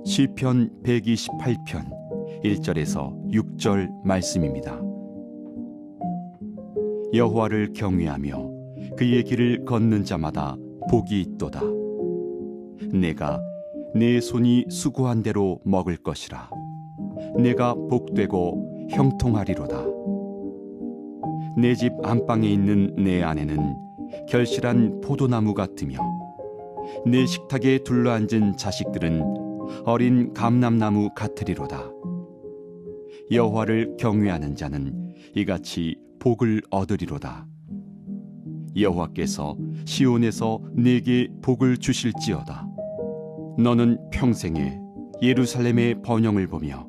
시편 128편 1절에서 6절 말씀입니다. 여호와를 경외하며 그의 길을 걷는 자마다 복이 있도다. 내가 내 손이 수고한 대로 먹을 것이라. 내가 복되고 형통하리로다. 내 집 안방에 있는 내 아내는 결실한 포도나무 같으며 내 식탁에 둘러앉은 자식들은 어린 감람나무 같으리로다. 여호와를 경외하는 자는 이같이 복을 얻으리로다. 여호와께서 시온에서 내게 복을 주실지어다. 너는 평생에 예루살렘의 번영을 보며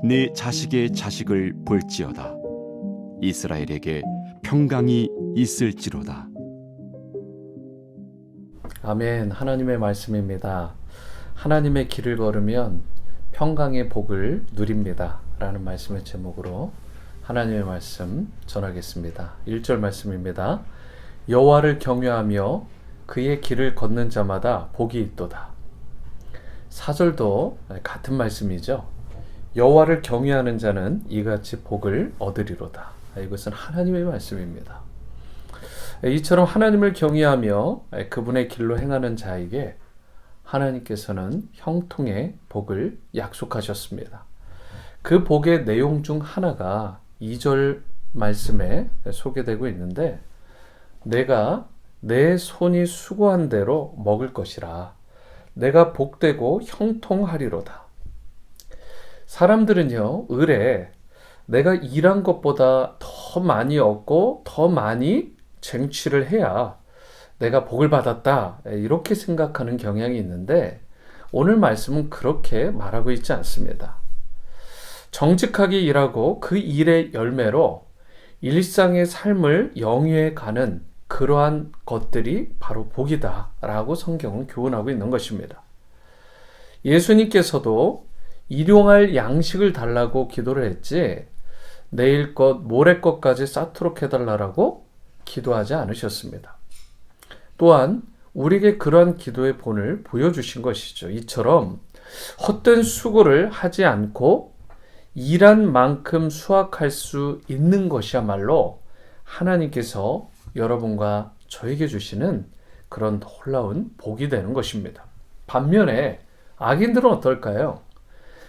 내 자식의 자식을 볼지어다. 이스라엘에게 평강이 있을지로다. 아멘. 하나님의 말씀입니다. 하나님의 길을 걸으면 평강의 복을 누립니다 라는 말씀의 제목으로 하나님의 말씀 전하겠습니다. 1절 말씀입니다. 여호와를 경외하며 그의 길을 걷는 자마다 복이 있도다. 4절도 같은 말씀이죠. 여호와를 경외하는 자는 이같이 복을 얻으리로다. 이것은 하나님의 말씀입니다. 이처럼 하나님을 경외하며 그분의 길로 행하는 자에게 하나님께서는 형통의 복을 약속하셨습니다. 그 복의 내용 중 하나가 2절 말씀에 소개되고 있는데, 내가 내 손이 수고한 대로 먹을 것이라. 내가 복되고 형통하리로다. 사람들은요, 을에 내가 일한 것보다 더 많이 얻고 더 많이 쟁취를 해야 내가 복을 받았다, 이렇게 생각하는 경향이 있는데, 오늘 말씀은 그렇게 말하고 있지 않습니다. 정직하게 일하고 그 일의 열매로 일상의 삶을 영위해 가는 그러한 것들이 바로 복이다 라고 성경은 교훈하고 있는 것입니다. 예수님께서도 일용할 양식을 달라고 기도를 했지 내일 것 모레 것까지 쌓도록 해달라고 기도하지 않으셨습니다. 또한 우리에게 그러한 기도의 본을 보여주신 것이죠. 이처럼 헛된 수고를 하지 않고 일한 만큼 수확할 수 있는 것이야말로 하나님께서 여러분과 저에게 주시는 그런 놀라운 복이 되는 것입니다. 반면에 악인들은 어떨까요?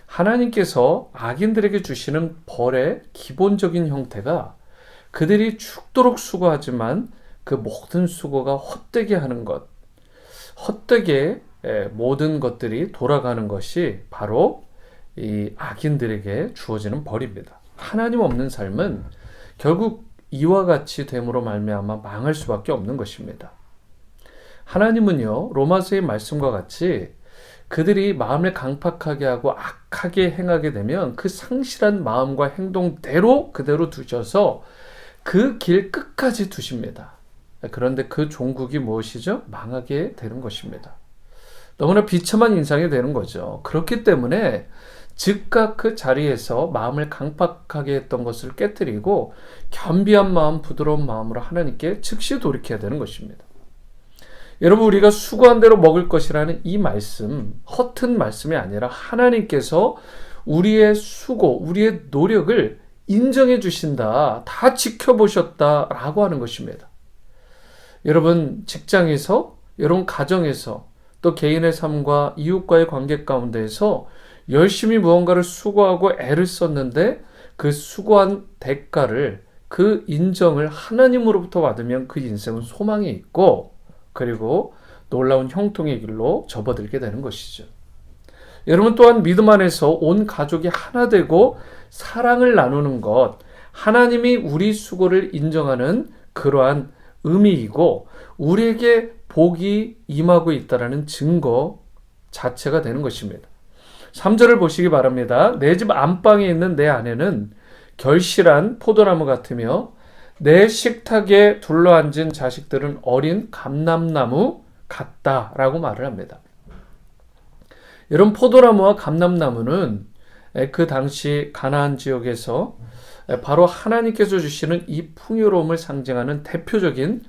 하나님께서 악인들에게 주시는 벌의 기본적인 형태가 그들이 죽도록 수고하지만 그 모든 수고가 헛되게 하는 것, 헛되게 모든 것들이 돌아가는 것이 바로 이 악인들에게 주어지는 벌입니다. 하나님 없는 삶은 결국 이와 같이 됨으로 말미암아 망할 수밖에 없는 것입니다. 하나님은요, 로마서의 말씀과 같이 그들이 마음을 강팍하게 하고 악하게 행하게 되면 그 상실한 마음과 행동대로 그대로 두셔서 그 길 끝까지 두십니다. 그런데 그 종국이 무엇이죠? 망하게 되는 것입니다. 너무나 비참한 인상이 되는 거죠. 그렇기 때문에 즉각 그 자리에서 마음을 강팍하게 했던 것을 깨뜨리고 겸비한 마음, 부드러운 마음으로 하나님께 즉시 돌이켜야 되는 것입니다. 여러분, 우리가 수고한 대로 먹을 것이라는 이 말씀, 허튼 말씀이 아니라 하나님께서 우리의 수고, 우리의 노력을 인정해 주신다, 다 지켜보셨다라고 하는 것입니다. 여러분, 직장에서, 여러분 가정에서, 또 개인의 삶과 이웃과의 관계 가운데에서 열심히 무언가를 수고하고 애를 썼는데 그 수고한 대가를, 그 인정을 하나님으로부터 받으면 그 인생은 소망이 있고, 그리고 놀라운 형통의 길로 접어들게 되는 것이죠. 여러분 또한 믿음 안에서 온 가족이 하나 되고 사랑을 나누는 것, 하나님이 우리 수고를 인정하는 그러한 의미이고 우리에게 복이 임하고 있다는 증거 자체가 되는 것입니다. 3절을 보시기 바랍니다. 내 집 안방에 있는 내 아내는 결실한 포도나무 같으며 내 식탁에 둘러앉은 자식들은 어린 감람나무 같다라고 말을 합니다. 여러분, 포도나무와 감람나무는 그 당시 가나안 지역에서 바로 하나님께서 주시는 이 풍요로움을 상징하는 대표적인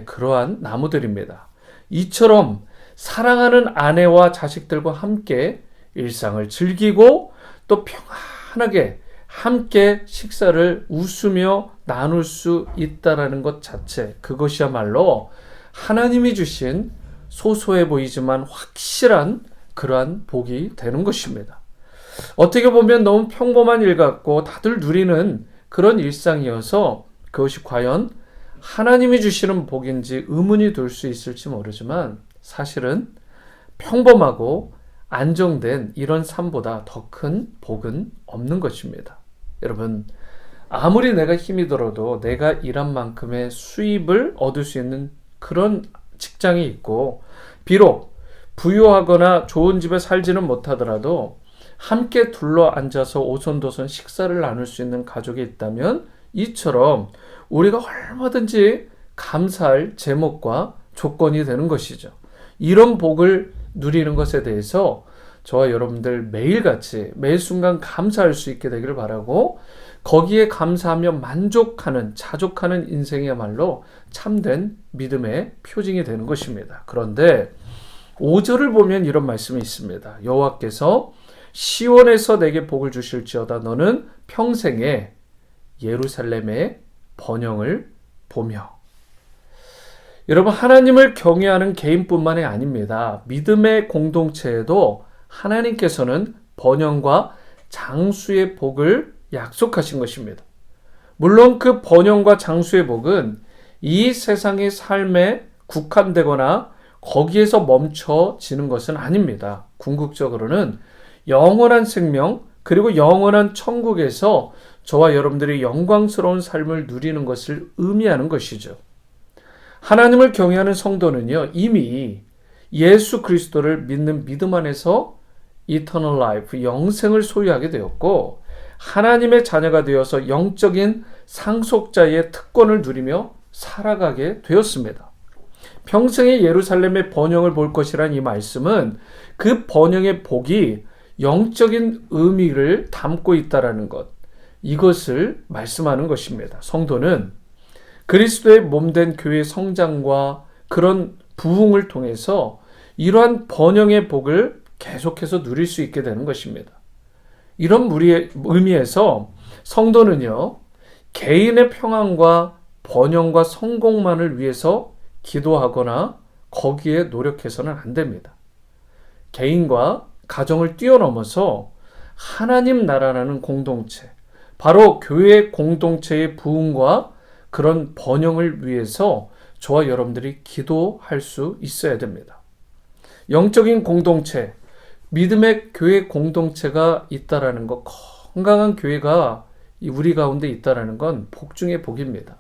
그러한 나무들입니다. 이처럼 사랑하는 아내와 자식들과 함께 일상을 즐기고 또 평안하게 함께 식사를 웃으며 나눌 수 있다라는 것 자체, 그것이야말로 하나님이 주신 소소해 보이지만 확실한 그러한 복이 되는 것입니다. 어떻게 보면 너무 평범한 일 같고 다들 누리는 그런 일상이어서 그것이 과연 하나님이 주시는 복인지 의문이 들 수 있을지 모르지만 사실은 평범하고 안정된 이런 삶보다 더 큰 복은 없는 것입니다. 여러분, 아무리 내가 힘이 들어도 내가 일한 만큼의 수입을 얻을 수 있는 그런 직장이 있고, 비록 부유하거나 좋은 집에 살지는 못하더라도 함께 둘러 앉아서 오손도손 식사를 나눌 수 있는 가족이 있다면 이처럼 우리가 얼마든지 감사할 제목과 조건이 되는 것이죠. 이런 복을 누리는 것에 대해서 저와 여러분들 매일같이 매 순간 감사할 수 있게 되기를 바라고, 거기에 감사하며 만족하는 자족하는 인생이야말로 참된 믿음의 표징이 되는 것입니다. 그런데 5절을 보면 이런 말씀이 있습니다. 여호와께서 시온에서 내게 복을 주실지어다. 너는 평생에 예루살렘의 번영을 보며. 여러분, 하나님을 경외하는 개인뿐만이 아닙니다. 믿음의 공동체에도 하나님께서는 번영과 장수의 복을 약속하신 것입니다. 물론 그 번영과 장수의 복은 이 세상의 삶에 국한되거나 거기에서 멈춰지는 것은 아닙니다. 궁극적으로는 영원한 생명, 그리고 영원한 천국에서 저와 여러분들이 영광스러운 삶을 누리는 것을 의미하는 것이죠. 하나님을 경외하는 성도는요, 이미 예수 그리스도를 믿는 믿음 안에서 Eternal Life, 영생을 소유하게 되었고, 하나님의 자녀가 되어서 영적인 상속자의 특권을 누리며 살아가게 되었습니다. 평생에 예루살렘의 번영을 볼 것이란 이 말씀은 그 번영의 복이 영적인 의미를 담고 있다는 것, 이것을 말씀하는 것입니다. 성도는 그리스도의 몸된 교회의 성장과 그런 부흥을 통해서 이러한 번영의 복을 계속해서 누릴 수 있게 되는 것입니다. 이런 의미에서 성도는요, 개인의 평안과 번영과 성공만을 위해서 기도하거나 거기에 노력해서는 안 됩니다. 개인과 가정을 뛰어넘어서 하나님 나라라는 공동체, 바로 교회 공동체의 부흥과 그런 번영을 위해서 저와 여러분들이 기도할 수 있어야 됩니다. 영적인 공동체, 믿음의 교회 공동체가 있다라는 것, 건강한 교회가 우리 가운데 있다라는 건 복 중의 복입니다.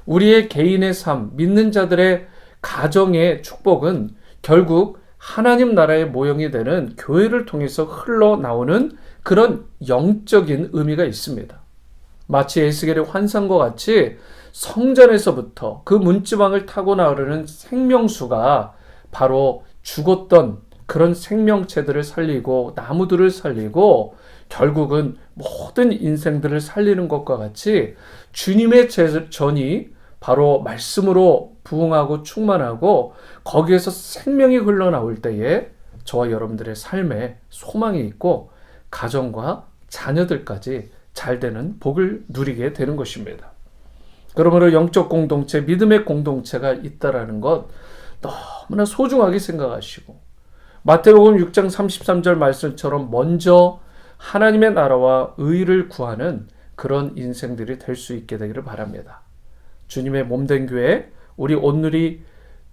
우리의 개인의 삶, 믿는 자들의 가정의 축복은 결국 하나님 나라의 모형이 되는 교회를 통해서 흘러나오는 그런 영적인 의미가 있습니다. 마치 에스겔의 환상과 같이 성전에서부터 그 문지방을 타고 나오는 생명수가 바로 죽었던 그런 생명체들을 살리고 나무들을 살리고 결국은 모든 인생들을 살리는 것과 같이 주님의 전이 바로 말씀으로 부흥하고 충만하고 거기에서 생명이 흘러나올 때에 저와 여러분들의 삶에 소망이 있고 가정과 자녀들까지 잘 되는 복을 누리게 되는 것입니다. 그러므로 영적 공동체, 믿음의 공동체가 있다라는 것 너무나 소중하게 생각하시고, 마태복음 6장 33절 말씀처럼 먼저 하나님의 나라와 의를 구하는 그런 인생들이 될 수 있게 되기를 바랍니다. 주님의 몸된 교회, 우리 온누리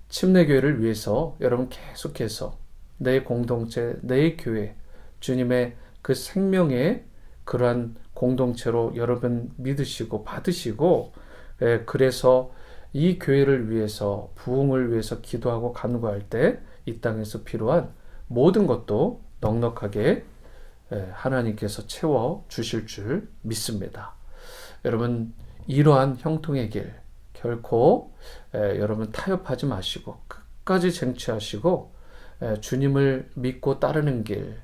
침례교회를 위해서 여러분 계속해서 내 공동체, 내 교회, 주님의 그 생명의 그러한 공동체로 여러분 믿으시고 받으시고, 그래서 이 교회를 위해서, 부흥을 위해서 기도하고 간구할 때 이 땅에서 필요한 모든 것도 넉넉하게 하나님께서 채워 주실 줄 믿습니다. 여러분, 이러한 형통의 길 결코 여러분 타협하지 마시고 끝까지 쟁취하시고 주님을 믿고 따르는 길,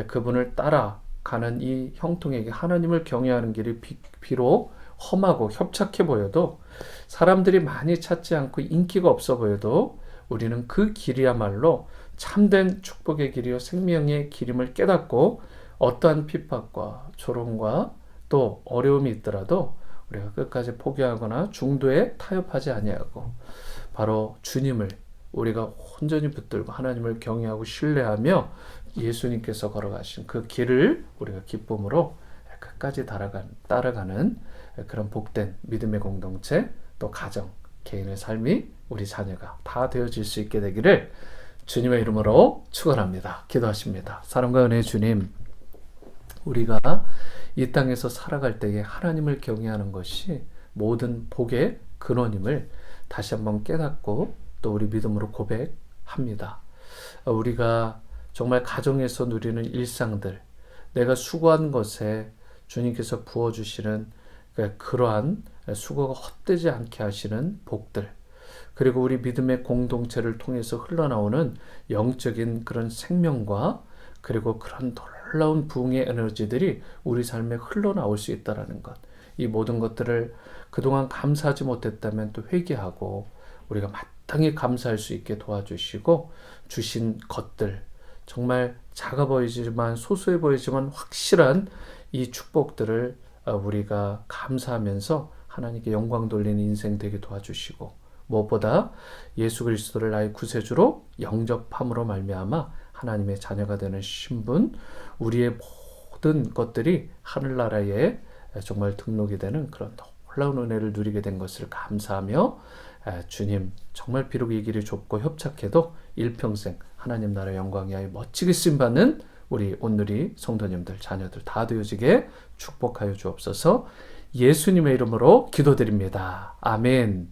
그분을 따라가는 이 형통의 길, 하나님을 경외하는 길이 비록 험하고 협착해 보여도, 사람들이 많이 찾지 않고 인기가 없어 보여도 우리는 그 길이야말로 참된 축복의 길이요 생명의 길임을 깨닫고 어떠한 핍박과 조롱과 또 어려움이 있더라도 우리가 끝까지 포기하거나 중도에 타협하지 아니하고 바로 주님을 우리가 온전히 붙들고 하나님을 경외하고 신뢰하며 예수님께서 걸어가신 그 길을 우리가 기쁨으로 끝까지 따라가는 그런 복된 믿음의 공동체, 또 가정, 개인의 삶이 우리 자녀가 다 되어질 수 있게 되기를 주님의 이름으로 축원합니다. 기도하십니다. 사랑과 은혜의 주님, 우리가 이 땅에서 살아갈 때에 하나님을 경외하는 것이 모든 복의 근원임을 다시 한번 깨닫고 또 우리 믿음으로 고백합니다. 우리가 정말 가정에서 누리는 일상들, 내가 수고한 것에 주님께서 부어주시는 그러한 수고가 헛되지 않게 하시는 복들, 그리고 우리 믿음의 공동체를 통해서 흘러나오는 영적인 그런 생명과 그리고 그런 놀라운 부흥의 에너지들이 우리 삶에 흘러나올 수 있다는 것, 이 모든 것들을 그동안 감사하지 못했다면 또 회개하고 우리가 마땅히 감사할 수 있게 도와주시고 주신 것들, 정말 작아 보이지만 소소해 보이지만 확실한 이 축복들을 우리가 감사하면서 하나님께 영광 돌리는 인생 되게 도와주시고, 무엇보다 예수 그리스도를 나의 구세주로 영접함으로 말미암아 하나님의 자녀가 되는 신분, 우리의 모든 것들이 하늘나라에 정말 등록이 되는 그런 놀라운 은혜를 누리게 된 것을 감사하며, 주님 정말 비록 이 길이 좁고 협착해도 일평생 하나님 나라 영광 위하여 멋지게 쓰임받는 우리 온누리 성도님들, 자녀들 다 되어지게 축복하여 주옵소서. 예수님의 이름으로 기도드립니다. 아멘.